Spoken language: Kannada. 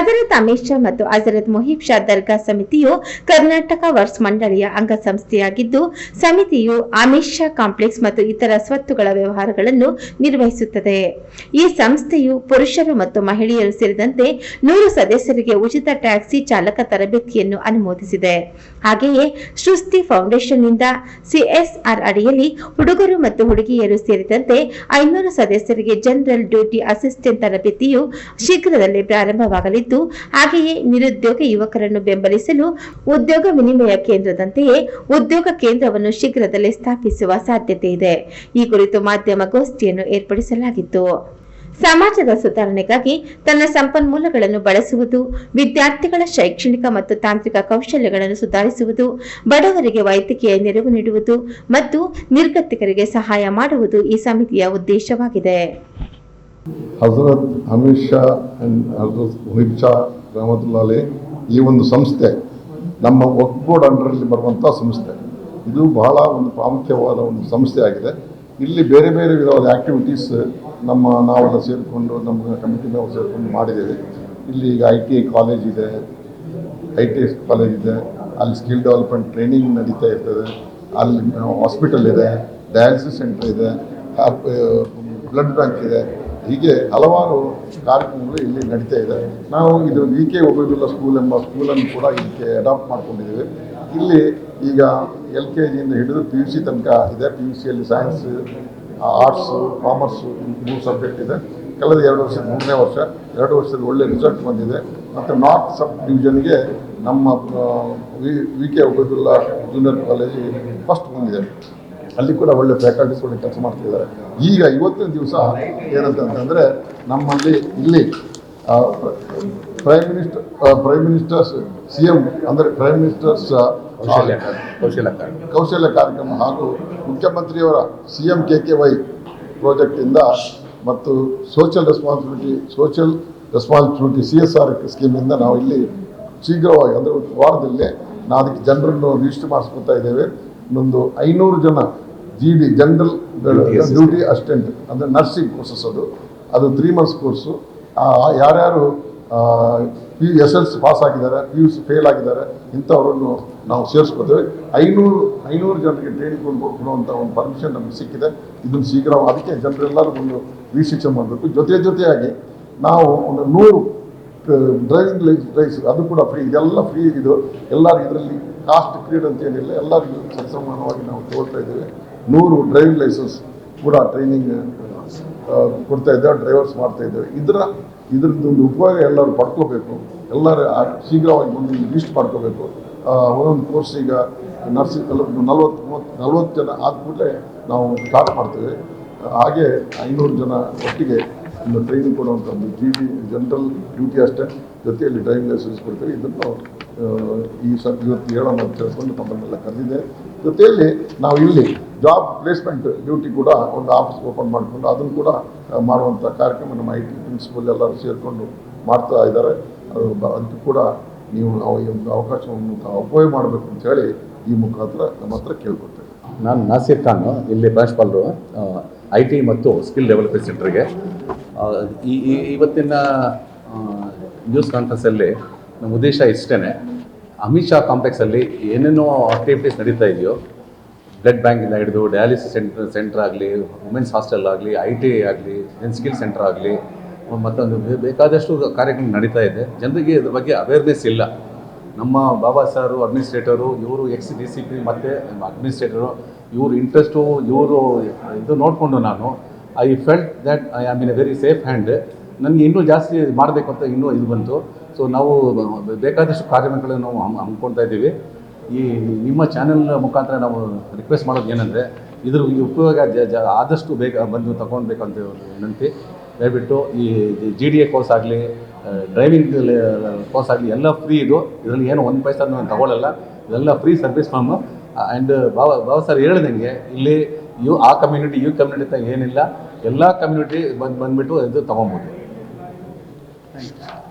ಹಜರತ್ ಅಮೀರ್ ಶಾ ಮತ್ತು ಹಜರತ್ ಮುಹಿಬ್ ಶಾ ದರ್ಗಾ ಸಮಿತಿಯು ಕರ್ನಾಟಕ ವರ್ಕ್ಸ್ ಮಂಡಳಿಯ ಅಂಗಸಂಸ್ಥೆಯಾಗಿದ್ದು, ಸಮಿತಿಯು ಅಮೀರ್ ಶಾ ಕಾಂಪ್ಲೆಕ್ಸ್ ಮತ್ತು ಇತರ ಸ್ವತ್ತುಗಳ ವ್ಯವಹಾರಗಳನ್ನು ನಿರ್ವಹಿಸುತ್ತದೆ. ಈ ಸಂಸ್ಥೆಯು ಪುರುಷರು ಮತ್ತು ಮಹಿಳೆಯರು ಸೇರಿದಂತೆ 100 ಸದಸ್ಯರಿಗೆ ಉಚಿತ ಟ್ಯಾಕ್ಸಿ ಚಾಲಕ ತರಬೇತಿಯನ್ನು ಅನುಮೋದಿಸಿದೆ. ಹಾಗೆಯೇ ಸೃಷ್ಟಿ ಫೌಂಡೇಶನ್ನಿಂದ ಸಿಎಸ್ಆರ್ ಅಡಿಯಲ್ಲಿ ಹುಡುಗರು ಮತ್ತು ಹುಡುಗಿಯರು ಸೇರಿದಂತೆ 500 ಸದಸ್ಯರಿಗೆ ಜನರಲ್ ಡ್ಯೂಟಿ ಅಸಿಸ್ಟೆಂಟ್ ತರಬೇತಿಯು ಶೀಘ್ರದಲ್ಲೇ ಪ್ರಾರಂಭವಾಗಲಿದ್ದು, ಹಾಗೆಯೇ ನಿರುದ್ಯೋಗ ಯುವಕರನ್ನು ಬೆಂಬಲಿಸಲು ಉದ್ಯೋಗ ವಿನಿಮಯ ಕೇಂದ್ರದಂತೆಯೇ ಉದ್ಯೋಗ ಕೇಂದ್ರವನ್ನು ಶೀಘ್ರದಲ್ಲೇ ಸ್ಥಾಪಿಸುವ ಸಾಧ್ಯತೆ ಇದೆ. ಈ ಕುರಿತು ಮಾಧ್ಯಮ ಗೋಷ್ಠಿಯನ್ನು ಏರ್ಪಡಿಸಲಾಗಿತ್ತು. ಸಮಾಜದ ಸುಧಾರಣೆಗಾಗಿ ತನ್ನ ಸಂಪನ್ಮೂಲಗಳನ್ನು ಬಳಸುವುದು, ವಿದ್ಯಾರ್ಥಿಗಳ ಶೈಕ್ಷಣಿಕ ಮತ್ತು ತಾಂತ್ರಿಕ ಕೌಶಲ್ಯಗಳನ್ನು ಸುಧಾರಿಸುವುದು, ಬಡವರಿಗೆ ವೈದ್ಯಕೀಯ ನೆರವು ನೀಡುವುದು ಮತ್ತು ನಿರ್ಗತಿಕರಿಗೆ ಸಹಾಯ ಮಾಡುವುದು ಈ ಸಮಿತಿಯ ಉದ್ದೇಶವಾಗಿದೆ. ಹಜರತ್ ಅಮೀರ್ ಶಾ ಅಂಡ್ ಹಜರತ್ ಮುಹಿಬ್ ಶಾ ರಹಮತುಲ್ಲಾಹಿ ಈ ಒಂದು ಸಂಸ್ಥೆ ನಮ್ಮ ವಕ್ಫ್ ಬೋರ್ಡ್ ಅಂಡರಲ್ಲಿ ಬರುವಂಥ ಸಂಸ್ಥೆ. ಇದು ಬಹಳ ಒಂದು ಪ್ರಾಮುಖ್ಯವಾದ ಒಂದು ಸಂಸ್ಥೆ ಆಗಿದೆ. ಇಲ್ಲಿ ಬೇರೆ ಬೇರೆ ವಿಧವಾದ ಆ್ಯಕ್ಟಿವಿಟೀಸ್ ನಾವೆಲ್ಲ ಸೇರಿಕೊಂಡು ನಮ್ಮ ಕಮಿಟಿ ನಾವು ಸೇರಿಕೊಂಡು ಮಾಡಿದ್ದೇವೆ. ಇಲ್ಲಿ ಈಗ ITI ಕಾಲೇಜ್ ಇದೆ, ITI ಕಾಲೇಜ್ ಇದೆ, ಅಲ್ಲಿ ಸ್ಕಿಲ್ ಡೆವಲಪ್ಮೆಂಟ್ ಟ್ರೈನಿಂಗ್ ನಡೀತಾ ಇರ್ತದೆ. ಅಲ್ಲಿ ಹಾಸ್ಪಿಟಲ್ ಇದೆ, ಡಯಾಲಿಸಿಸ್ ಸೆಂಟರ್ ಇದೆ, ಬ್ಲಡ್ ಬ್ಯಾಂಕ್ ಇದೆ. ಹೀಗೆ ಹಲವಾರು ಕಾರ್ಯಕ್ರಮಗಳು ಇಲ್ಲಿ ನಡೀತಾ ಇದೆ. ನಾವು ಇದು VK ಒಬೇದುಲ್ಲಾ ಸ್ಕೂಲ್ ಎಂಬ ಸ್ಕೂಲನ್ನು ಕೂಡ ಇದಕ್ಕೆ ಅಡಾಪ್ಟ್ ಮಾಡ್ಕೊಂಡಿದ್ದೀವಿ. ಇಲ್ಲಿ ಈಗ LKGಯಿಂದ ಹಿಡಿದು PUC ತನಕ ಇದೆ. PUCಯಲ್ಲಿ ಸೈನ್ಸ್, ಆರ್ಟ್ಸು, ಕಾಮರ್ಸು 3 ಸಬ್ಜೆಕ್ಟ್ ಇದೆ. ಕಳೆದ 2 ವರ್ಷ 3ನೇ ವರ್ಷ 2 ವರ್ಷದ ಒಳ್ಳೆ ರಿಸಲ್ಟ್ ಬಂದಿದೆ. ಮತ್ತು ನಾರ್ತ್ ಸಬ್ ಡಿವಿಷನ್ಗೆ ನಮ್ಮ VK ಒಬೇದುಲ್ಲಾ ಜೂನಿಯರ್ ಕಾಲೇಜ್ ಫಸ್ಟ್ ಬಂದಿದೆ. ಅಲ್ಲಿ ಕೂಡ ಒಳ್ಳೆ ಫ್ಯಾಕಲ್ಟೀಸ್ ಒಳ್ಳೆ ಕೆಲಸ ಮಾಡ್ತಿದ್ದಾರೆ. ಈಗ ಇವತ್ತಿನ ದಿವಸ ಏನಂತಂದರೆ ನಮ್ಮಲ್ಲಿ ಇಲ್ಲಿ ಪ್ರೈಮ್ ಮಿನಿಸ್ಟರ್ಸ್ CM ಅಂದರೆ ಪ್ರೈಮ್ ಮಿನಿಸ್ಟರ್ಸ್ ಕೌಶಲ್ಯ ಕಾರ್ಯಕ್ರಮ ಹಾಗೂ ಮುಖ್ಯಮಂತ್ರಿಯವರ CM KKY ಪ್ರಾಜೆಕ್ಟಿಂದ ಮತ್ತು ಸೋಷಿಯಲ್ ರೆಸ್ಪಾನ್ಸಿಬಿಲಿಟಿ CSR ಸ್ಕೀಮಿಂದ ನಾವು ಇಲ್ಲಿ ಶೀಘ್ರವಾಗಿ ಅಂದರೆ ವಾರದಲ್ಲೇ ನಾವು ಅದಕ್ಕೆ ಜನರನ್ನು ರಿಜಿಸ್ಟರ್ ಮಾಡಿಸ್ಕೊತಾ ಇದ್ದೇವೆ. ಇನ್ನೊಂದು 500 ಜನ GD ಜನರಲ್ ಡ್ಯೂಟಿ ಅಸಿಸ್ಟೆಂಟ್ ಅಂದರೆ ನರ್ಸಿಂಗ್ ಕೋರ್ಸಸ್ ಅದು 3 ಮಂತ್ಸ್ ಕೋರ್ಸು. ಯಾರ್ಯಾರು SLC ಪಾಸ್ ಆಗಿದ್ದಾರೆ, PUC ಫೇಲ್ ಆಗಿದ್ದಾರೆ, ಇಂಥವರನ್ನು ನಾವು ಸೇರಿಸ್ಕೊತೇವೆ. 500 ಜನರಿಗೆ ಟ್ರೈನಿಂಗ್ ಕೊಡುವಂಥ ಒಂದು ಪರ್ಮಿಷನ್ ನಮಗೆ ಸಿಕ್ಕಿದೆ. ಇದನ್ನು ಶೀಘ್ರ ಅದಕ್ಕೆ ಜನರೆಲ್ಲರೂ ಒಂದು ರಿಜಿಸ್ಟ್ರೇಷನ್ ಮಾಡಬೇಕು. ಜೊತೆಯಾಗಿ ನಾವು ಒಂದು 100 ಡ್ರೈವಿಂಗ್ ಲೈಸೆನ್ಸ್ ಅದು ಕೂಡ ಫ್ರೀ. ಇದೆಲ್ಲ ಫ್ರೀ. ಇದು ಎಲ್ಲರೂ ಇದರಲ್ಲಿ ಕಾಸ್ಟ್ ಪೀರಿಯಡ್ ಅಂತ ಏನಿಲ್ಲ, ಎಲ್ಲರಿಗೂ ಸಮಾನವಾಗಿ ನಾವು ತಗೊಳ್ತಾ ಇದ್ದೇವೆ. 100 ಡ್ರೈವಿಂಗ್ ಲೈಸೆನ್ಸ್ ಕೂಡ ಟ್ರೈನಿಂಗ್ ಕೊಡ್ತಾ ಇದ್ದೇವೆ, ಡ್ರೈವರ್ಸ್ ಮಾಡ್ತಾ ಇದ್ದೇವೆ. ಇದ್ರದ್ದು ಒಂದು ಉಪಯೋಗ ಎಲ್ಲರೂ ಪಡ್ಕೋಬೇಕು. ಎಲ್ಲರೂ ಶೀಘ್ರವಾಗಿ ಬಂದು ಲಿಸ್ಟ್ ಮಾಡ್ಕೋಬೇಕು. ಒಂದೊಂದು ಕೋರ್ಸ್ ಈಗ ನರ್ಸಿಂಗ್ 40 ಜನ ಆದಮೇಲೆ ನಾವು ಸ್ಟಾರ್ಟ್ ಮಾಡ್ತೇವೆ. ಹಾಗೆ 500 ಜನ ಒಟ್ಟಿಗೆ ಒಂದು ಟ್ರೈನಿಂಗ್ ಕೊಡುವಂಥದ್ದು GD ಜನರಲ್ ಡ್ಯೂಟಿ ಅಸಿಸ್ಟೆಂಟ್ ಜೊತೆಯಲ್ಲಿ ಡ್ರೈವಿಂಗ್ ಲೈಸೆನ್ಸ್ ಕೊಡ್ತೇವೆ. ಇದನ್ನು ಇವತ್ತು ಹೇಳೋಣ ಅಂತ ಹೇಳ್ಕೊಂಡು ತಮ್ಮನ್ನೆಲ್ಲ ಕರೆದಿದೆ. ಜೊತೆಯಲ್ಲಿ ನಾವು ಇಲ್ಲಿ ಜಾಬ್ ಪ್ಲೇಸ್ಮೆಂಟ್ ಡ್ಯೂಟಿ ಕೂಡ ಒಂದು ಆಫೀಸ್ ಓಪನ್ ಮಾಡಿಕೊಂಡು ಅದನ್ನು ಕೂಡ ಮಾಡುವಂಥ ಕಾರ್ಯಕ್ರಮ ನಮ್ಮ IT ಪ್ರಿನ್ಸಿಪಲ್ ಎಲ್ಲರೂ ಸೇರಿಕೊಂಡು ಮಾಡ್ತಾ ಇದ್ದಾರೆ. ಅದಕ್ಕೂ ಕೂಡ ನೀವು ಈ ಒಂದು ಅವಕಾಶವನ್ನು ಉಪಯೋಗ ಮಾಡಬೇಕು ಅಂತ ಹೇಳಿ ಈ ಮುಖಾಂತರ ನಮ್ಮ ಹತ್ರ ಕೇಳ್ಕೊಡ್ತೇವೆ. ನಾನು ನಾಸಿರ್ ಖಾನ್, ಇಲ್ಲಿ ಪ್ರಾಂಶುಪಾಲರು IT ಮತ್ತು ಸ್ಕಿಲ್ ಡೆವಲಪ್ಮೆಂಟ್ ಸೆಂಟರ್ಗೆ. ಇವತ್ತಿನ ನ್ಯೂಸ್ ಕಾನ್ಫರೆನ್ಸಲ್ಲಿ ನಮ್ಮ ಉದ್ದೇಶ ಇಷ್ಟೇ. ಅಮಿತ್ ಶಾ ಕಾಂಪ್ಲೆಕ್ಸಲ್ಲಿ ಏನೇನೋ ಆಕ್ಟಿವಿಟೀಸ್ ನಡೀತಾ ಇದೆಯೋ, ಬ್ಲಡ್ ಬ್ಯಾಂಕಿಂದ ಹಿಡಿದು ಡಯಾಲಿಸಿಸ್ ಸೆಂಟರ್ ಆಗಲಿ, ವುಮೆನ್ಸ್ ಹಾಸ್ಟೆಲ್ ಆಗಲಿ, ITI ಆಗಲಿ, ಸ್ಕಿಲ್ ಸೆಂಟರ್ ಆಗಲಿ, ಮತ್ತೊಂದು ಬೇಕಾದಷ್ಟು ಕಾರ್ಯಕ್ರಮ ನಡೀತಾ ಇದೆ. ಜನರಿಗೆ ಇದ್ರ ಬಗ್ಗೆ ಅವೇರ್ನೆಸ್ ಇಲ್ಲ. ನಮ್ಮ ಬಾಬಾ ಸಾರು ಅಡ್ಮಿನಿಸ್ಟ್ರೇಟರು, ಇವರು XDCP ಮತ್ತು ಅಡ್ಮಿನಿಸ್ಟ್ರೇಟರು, ಇವರು ಇಂಟ್ರೆಸ್ಟು ಇದು ನೋಡಿಕೊಂಡು ನಾನು I felt that I am in a very safe hand. ನನಗೆ ಇನ್ನೂ ಜಾಸ್ತಿ ಮಾಡಬೇಕು ಅಂತ ಇನ್ನೂ ಇದು ಬಂತು. ಸೊ ನಾವು ಬೇಕಾದಷ್ಟು ಕಾರ್ಯಕ್ರಮಗಳನ್ನು ನಾವು ಹಮ್ಮಿಕೊಳ್ತಾ ಇದ್ದೀವಿ. ಈ ನಿಮ್ಮ ಚಾನೆಲ್ ಮುಖಾಂತರ ನಾವು ರಿಕ್ವೆಸ್ಟ್ ಮಾಡೋದು ಏನಂದರೆ, ಇದ್ರ ಉಪಯೋಗ ಆದಷ್ಟು ಬೇಗ ಬಂದು ತಗೊಳ್ಬೇಕಂತ ವಿನಂತಿ. ದಯವಿಟ್ಟು ಈ GDA ಕೋರ್ಸ್ ಆಗಲಿ, ಡ್ರೈವಿಂಗ್ ಕೋರ್ಸ್ ಆಗಲಿ ಎಲ್ಲ ಫ್ರೀ. ಇದರಲ್ಲಿ ಏನು 1 ಪೈಸಾ ನಾನು ತಗೊಳ್ಳಲ್ಲ. ಇದೆಲ್ಲ free service from. And Baba sir ಹೇಳ್ದಂಗೆ ಇಲ್ಲಿ ಆ ಕಮ್ಯುನಿಟಿ ಈ ಕಮ್ಯುನಿಟಿ ಅಂತ ಏನಿಲ್ಲ, ಎಲ್ಲ ಕಮ್ಯುನಿಟಿ ಬಂದುಬಿಟ್ಟು ಇದು ತೊಗೊಬೋದು. Thank you.